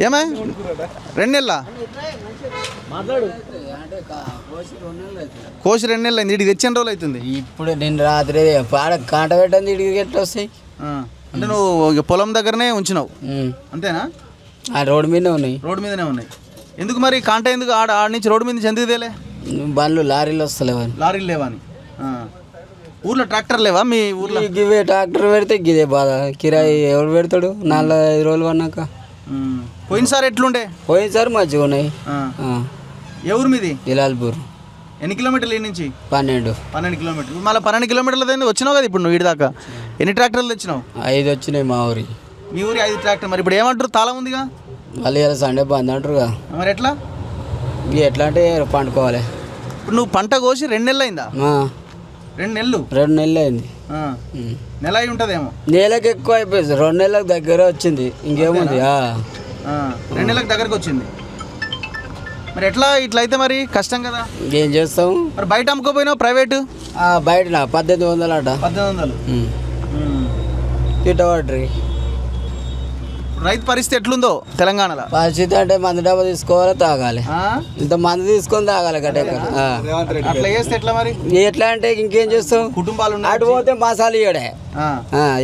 ఏమా 2 నెలల కోసి 2 నెలలు అయింది. ఇడికి తెచ్చిన రోజులు అవుతుంది. ఇప్పుడు నేను రాత్రి పాడ కాంట పెట్టండి ఇడికి ఎట్లా వస్తాయి? అంటే నువ్వు పొలం దగ్గరనే ఉంచినావు అంతేనా? రోడ్డు మీదనే ఉన్నాయి. రోడ్డు మీదనే ఉన్నాయి. ఎందుకు మరి కాంట ఎందుకు ఆడ నుంచి రోడ్డు మీద నుంచి ఎందుకు తేలే? బండ్లు లారీలు వస్తలేవని. లారీలు లేవని. ఊర్లో ట్రాక్టర్ లేవా మీ ఊర్లో? గివే ట్రాక్టర్ పెడితే గిదే బాధ. కిరాయి ఎవరు పెడతాడు 4-5 రోజులు అన్నాక? పోయినసారి ఎట్లుండే? పోయినసారి మంచిగా ఉన్నాయి. ఏ ఊరు మీది? జలాల్పూర్. ఎన్ని కిలోమీటర్లు ఈ నుంచి? 12 కిలోమీటర్లు. మళ్ళీ 12 కిలోమీటర్ల దగ్గర వచ్చినావు కదా ఇప్పుడు నువ్వు వీడి దాకా. ఎన్ని ట్రాక్టర్లు తెచ్చినావు? 5 వచ్చినాయి మా ఊరి. మీ ఊరి 5 ట్రాక్టర్. మరి ఇప్పుడు ఏమంటారు? తాళం ఉందిగా. వాళ్ళు ఇలా సండే బంద్ అంటారుగా. మరి ఎట్లా? ఎట్లా అంటే పండుకోవాలి. ఇప్పుడు నువ్వు పంట కోసి 2 నెలలు అయిందా? 2 నెలలు. 2 నెలలు అయింది. నెల అయి ఉంటుందేమో. నెలకు ఎక్కువ అయిపోయింది. 2 నెలలకు దగ్గర వచ్చింది. ఇంకేముంది? 2 నెలలకు దగ్గరకు వచ్చింది. మరి ఎట్లా ఇట్లయితే మరి కష్టం కదా. ఏం చేస్తాం మరి? బయట అమ్ముకోపోయినావు ప్రైవేటు? బయట 1800 అట. 1800. తిట్టవాడ్రి. రైతు పరిస్థితి ఎట్లుందో తెలంగాణలో? పరిస్థితి అంటే మందు డబ్బా తీసుకోవాలి, తాగాలి. ఇంత మందు తీసుకొని తాగాలి గడ్డ. అట్లా చేస్తే ఎట్లా మరి? ఎట్లా అంటే ఇంకేం చేస్తాం? కుటుంబాలు అటు పోతే మసాలా ఇయ్యడే.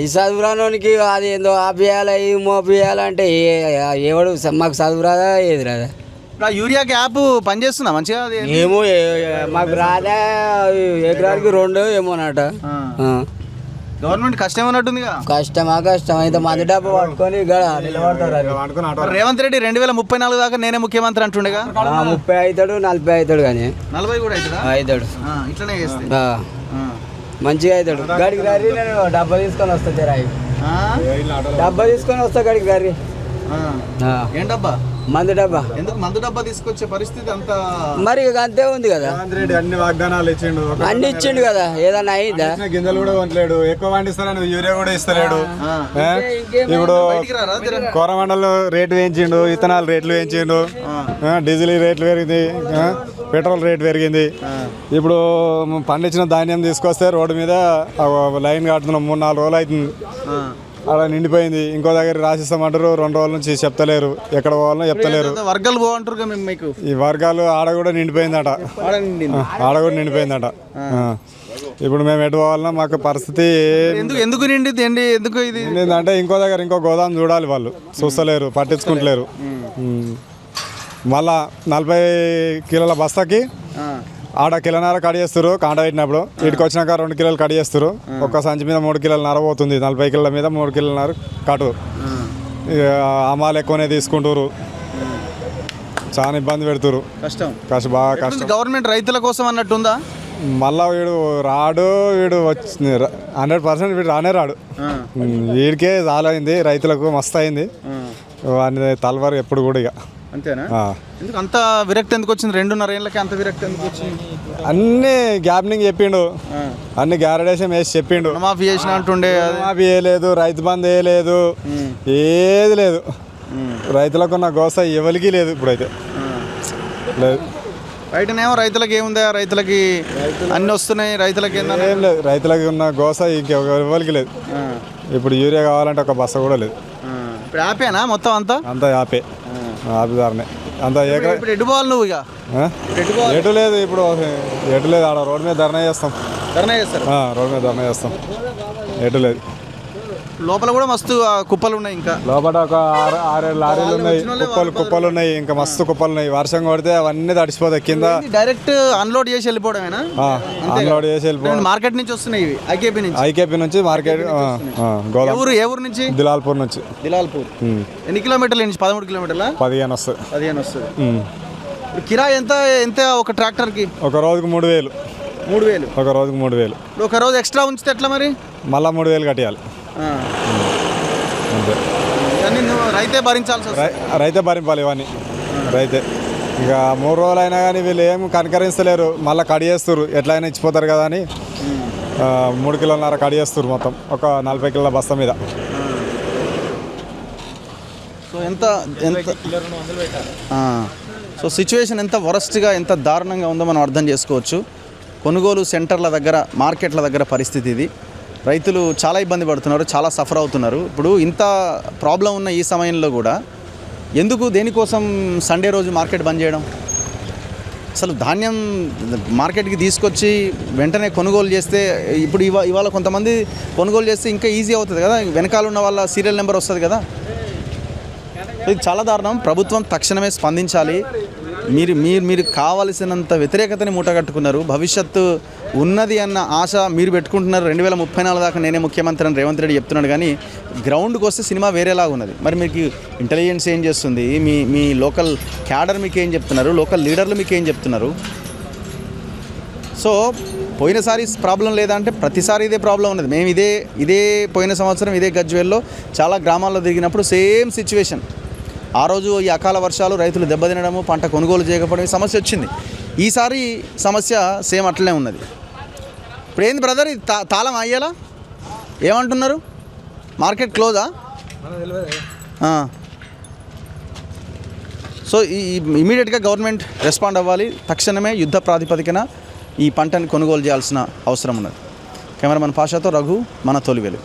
ఈ చదువురానోనికి అది ఏందో ఆపియాలి మోపియాలంటే ఎవడు మాకు చదువు రాదా ఏది రాదా? యూరియాకి యాప్ పనిచేస్తుందా మంచిగా? ఏమో మాకు రాదా. ఎకరానికి 2 ఏమోనట. గవర్నమెంట్ కష్టం ఉన్నట్టుంది. కష్టం అయితే మంది డబ్బు పట్టుకొని నిలబడతారు. రేవంత్ రెడ్డి 2034 దాకా నేనే ముఖ్యమంత్రి అంటుండేగా. 30 అవుతాడు, 40 అవుతాడు. కానీ 40 కూడా అవుతాడు. ఇట్లనే చేస్తే మంచిగా అవుతాడు. గడికి రారి నేను డబ్బా తీసుకొని వస్తా. రాయి డబ్బా తీసుకొని వస్తా గడికి రారి. ఏం డబ్బా? మందు డబ్బా. ఎందుకు మందు డబ్బా తీసుకొచ్చే పరిస్థితి అంతా? మరి అంతే ఉంది కదా. అన్ని వాగ్దానాలు ఇచ్చిండు, అన్ని ఇచ్చిండు కదా. ఏదన్నా అయిందా? గింజలు కూడా కొనలేడు, ఎక్కువ పండిస్తారని యూరియా కూడా ఇస్తలేడు. ఇప్పుడు కోరమండలు రేటు వేయించిండు, ఇథనాల్ రేట్లు వేయించిండు, డీజిల్ రేట్లు పెరిగింది, పెట్రోల్ రేట్ పెరిగింది. ఇప్పుడు పండించిన ధాన్యం తీసుకొస్తే రోడ్డు మీద లైన్ కడుతున్నాం. 3-4 రోజులు అవుతుంది. అలా నిండిపోయింది. ఇంకో దగ్గర రాసిస్తామంటారు. 2 రోజుల నుంచి చెప్తలేరు. ఎక్కడ పోవాలో చెప్తలేరు. వర్గాలు బాగుంటారు మీకు. ఈ వర్గాలు ఆడ కూడా నిండిపోయిందట. ఇప్పుడు మేము ఎటు పోవాలన్నా మాకు పరిస్థితి ఎందుకు నిండిద్ది? ఎందుకు ఇది అంటే ఇంకో దగ్గర ఇంకో గోదాం చూడాలి. వాళ్ళు చూస్తలేరు, పట్టించుకుంటలేరు. మళ్ళా 40 కిలోల బస్తాకి ఆడ 1.5 కిలోన్నర కడిగేస్తారు. కాంట పెట్టినప్పుడు వీటికి వచ్చినాక 2 కిలోలు కడిగేస్తారు. ఒక్క సంచి మీద 3 కిలోన్నర పోతుంది. 40 కిలోల మీద 3 కిలోన్నర కటు. అమ్మాలు ఎక్కువనే తీసుకుంటారు. చాలా ఇబ్బంది పెడుతురు. బాగా కష్టం. గవర్నమెంట్ రైతుల కోసం అన్నట్టుందా? మళ్ళా వీడు రాడు. వీడు 100% వీడు రానే రాడు. వీడికే చాలా అయింది. రైతులకు మస్తు అయింది. వాని తలవారు ఎప్పుడు కూడా ఇక అంతేనా? ఎందుకు అంత విరక్తి ఎందుకు వచ్చింది? 2.5 ఏళ్ళకి అంత విరక్తి ఎందుకు వచ్చింది? అన్ని గ్యాప్నింగ్ చెప్పిండు, అన్ని గ్యారడేషన్ వేసి చెప్పిండు. మాఫీ చేసిన అంటుండే. మాఫీ వేయలేదు, రైతు బంధు వేయలేదు, ఏది లేదు. రైతులకు ఉన్న గోస ఎవరికి లేదు. ఇప్పుడైతే లేదు. బయటనేమో రైతులకి ఏముందా? రైతులకి అన్ని వస్తున్నాయి. రైతులకి ఏం లేదు. రైతులకి ఉన్న గోస ఇంకెవరికి లేదు. ఇప్పుడు యూరియా కావాలంటే ఒక బస్స కూడా లేదు. ఇప్పుడు యాపేనా మొత్తం? అంతా యాపే, ఆపిదారనే అంతా. ఎటు పోవాలి నువ్వు? ఇక ఎటు లేదు. ఇప్పుడు ఎటు లేదు. ఆడ రోడ్డు మీద ధర్నా చేస్తాం. రోడ్డు మీద ధర్నా చేస్తాం. ఎటు లేదు. లోపల కూడా మస్తు కుప్పలు ఉన్నాయి. ఇంకా లోపల ఒక 6-7 లారీలు ఉన్నాయి. కుప్పలు ఉన్నాయి. ఇంకా మస్తు కుప్పలు ఉన్నాయి. వర్షం కొడితే అవన్నీ తడిసిపోతాయి కింద. డైరెక్ట్ అన్లోడ్ చేసి వెళ్ళిపోవడమేనా? అన్లోడ్ చేసి వెళ్ళిపోవడం. మార్కెట్ నుంచి వస్తున్నాయి ఇవి. ఐకేపీ నుంచి మార్కెట్. ఏ ఊరు నుంచి? దిలాల్పూర్ నుంచి. ఎన్ని కిలోమీటర్ల నుంచి? 13 కిలోమీటర్ల. 15 వస్తుంది. 15 వస్తుంది. కిరాయి ఎంత ఒక ట్రాక్టర్కి? ఒక రోజుకు 3000. 3000. ఒక రోజుకు 3000. ఒక రోజు ఎక్స్ట్రా ఉంచితే ఎట్లా మరి? మళ్ళీ 3000 కట్టాలి. రైతే భరించాల్సి రైతే భరింపాలి ఇవన్నీ. రైతే ఇక 3 రోజులు అయినా కానీ వీళ్ళు ఏం కనకరిస్తలేరు. మళ్ళీ కడిగేస్తారు. ఎట్లయినా ఇచ్చిపోతారు కదా అని 3 కిలోన్నర కడిగేస్తారు మొత్తం ఒక 40 కిలోల బస్తా మీద. సో సో సిచ్యువేషన్ ఎంత వరస్ట్గా, ఎంత దారుణంగా ఉందో మనం అర్థం చేసుకోవచ్చు. కొనుగోలు సెంటర్ల దగ్గర, మార్కెట్ల దగ్గర పరిస్థితి ఇది. రైతులు చాలా ఇబ్బంది పడుతున్నారు, చాలా సఫర్ అవుతున్నారు. ఇప్పుడు ఇంత ప్రాబ్లం ఉన్న ఈ సమయంలో కూడా ఎందుకు దేనికోసం సండే రోజు మార్కెట్ బంద్ చేయడం? అసలు ధాన్యం మార్కెట్కి తీసుకొచ్చి వెంటనే కొనుగోలు చేస్తే ఇప్పుడు ఇవాళ కొంతమంది కొనుగోలు చేస్తే ఇంకా ఈజీ అవుతుంది కదా, వెనకాల ఉన్న వాళ్ళ సీరియల్ నెంబర్ వస్తుంది కదా. ఇది చాలా దారుణం. ప్రభుత్వం తక్షణమే స్పందించాలి. మీరు కావలసినంత వ్యతిరేకతని మూటగట్టుకున్నారు. భవిష్యత్తు ఉన్నది అన్న ఆశ మీరు పెట్టుకుంటున్నారు. 2034 దాకా నేనే ముఖ్యమంత్రి అని రేవంత్ రెడ్డి చెప్తున్నాడు, కానీ గ్రౌండ్కి వస్తే సినిమా వేరేలాగా ఉన్నది. మరి మీకు ఇంటెలిజెన్స్ ఏం చేస్తుంది? మీ లోకల్ క్యాడర్ మీకు ఏం చెప్తున్నారు? లోకల్ లీడర్లు మీకు ఏం చెప్తున్నారు? సో పోయినసారి ప్రాబ్లం లేదా అంటే ప్రతిసారి ఇదే ప్రాబ్లం ఉన్నది. మేము ఇదే పోయిన సంవత్సరం ఇదే గజ్వేల్లో చాలా గ్రామాల్లో దిగినప్పుడు సేమ్ సిచ్యువేషన్. ఆ రోజు ఈ అకాల వర్షాలు, రైతులు దెబ్బతినడము, పంట కొనుగోలు చేయకపోవడం సమస్య వచ్చింది. ఈసారి సమస్య సేమ్ అట్లనే ఉన్నది. ఇప్పుడు ఏంది బ్రదర్, ఇది తాళం అయ్యేలా ఏమంటున్నారు? మార్కెట్ క్లోజా? సో ఇమీడియట్గా గవర్నమెంట్ రెస్పాండ్ అవ్వాలి. తక్షణమే యుద్ధ ప్రాతిపదికన ఈ పంటని కొనుగోలు చేయాల్సిన అవసరం ఉన్నది. కెమెరామెన్ పాషాతో రఘు, మన తొలివేలు.